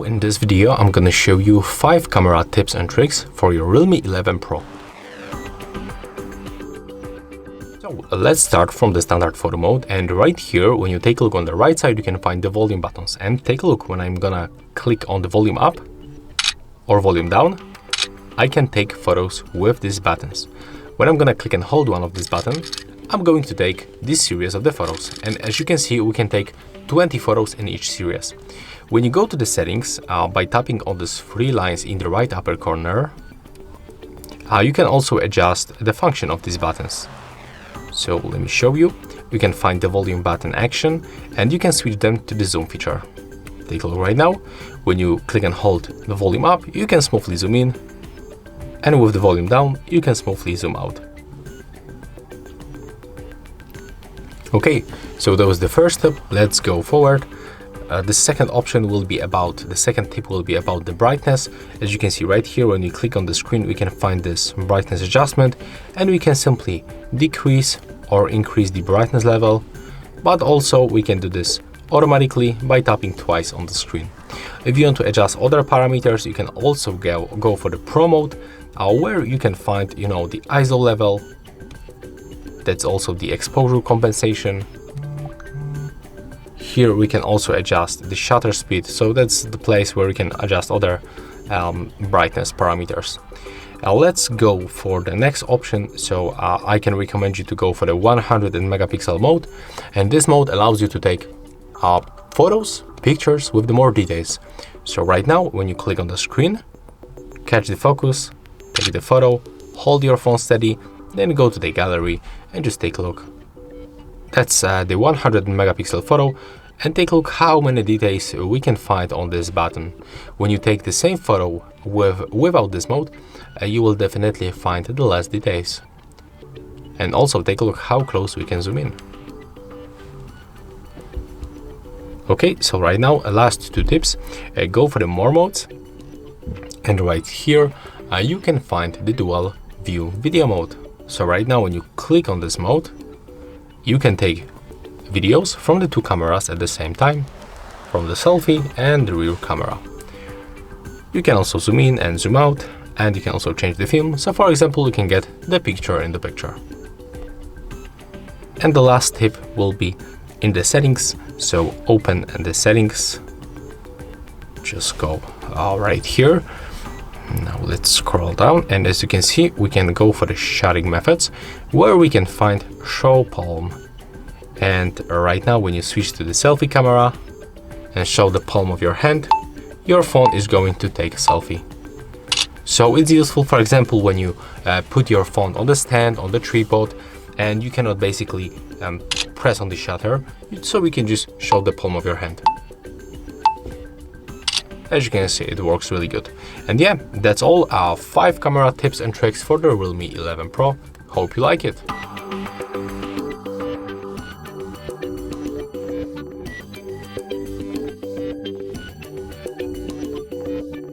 So in this video, I'm gonna show you 5 camera tips and tricks for your Realme 11 Pro. So let's start from the standard photo mode, and right here, when you take a look on the right side, you can find the volume buttons. And take a look, when I'm gonna click on the volume up or volume down, I can take photos with these buttons. When I'm gonna click and hold one of these buttons, I'm going to take this series of the photos. And as you can see, we can take 20 photos in each series. When you go to the settings, by tapping on these 3 lines in the right upper corner, you can also adjust the function of these buttons. So let me show you. You can find the volume button action, and you can switch them to the zoom feature. Take a look right now. When you click and hold the volume up, you can smoothly zoom in, and with the volume down, you can smoothly zoom out. Okay, so that was the first step. Let's go forward. The second tip will be about the brightness. As you can see right here, when you click on the screen, we can find this brightness adjustment, and we can simply decrease or increase the brightness level, but also we can do this automatically by tapping twice on the screen. If you want to adjust other parameters, you can also go for the Pro mode, where you can find, the ISO level. That's also the exposure compensation. Here we can also adjust the shutter speed, so that's the place where we can adjust other brightness parameters. Let's go for the next option. So I can recommend you to go for the 100 megapixel mode, and this mode allows you to take photos, pictures with the more details. So right now, when you click on the screen, catch the focus, take the photo, hold your phone steady, then go to the gallery and just take a look. That's the 100 megapixel photo, and take a look how many details we can find on this button. When you take the same photo without this mode, you will definitely find the less details. And also take a look how close we can zoom in. Okay, so right now, last 2 tips. Go for the more modes, and right here you can find the dual view video mode. So right now, when you click on this mode, you can take videos from the 2 cameras at the same time, from the selfie and the rear camera. You can also zoom in and zoom out, and you can also change the film. So for example, you can get the picture in the picture. And the last tip will be in the settings. So open the settings, just go right here. Now let's scroll down, and as you can see, we can go for the shading methods, where we can find show palm. And right now, when you switch to the selfie camera and show the palm of your hand, your phone is going to take a selfie. So it's useful, for example, when you put your phone on the stand, on the tripod, and you cannot basically press on the shutter, so we can just show the palm of your hand. As you can see, it works really good. And yeah, that's all our 5 camera tips and tricks for the Realme 11 Pro. Hope you like it.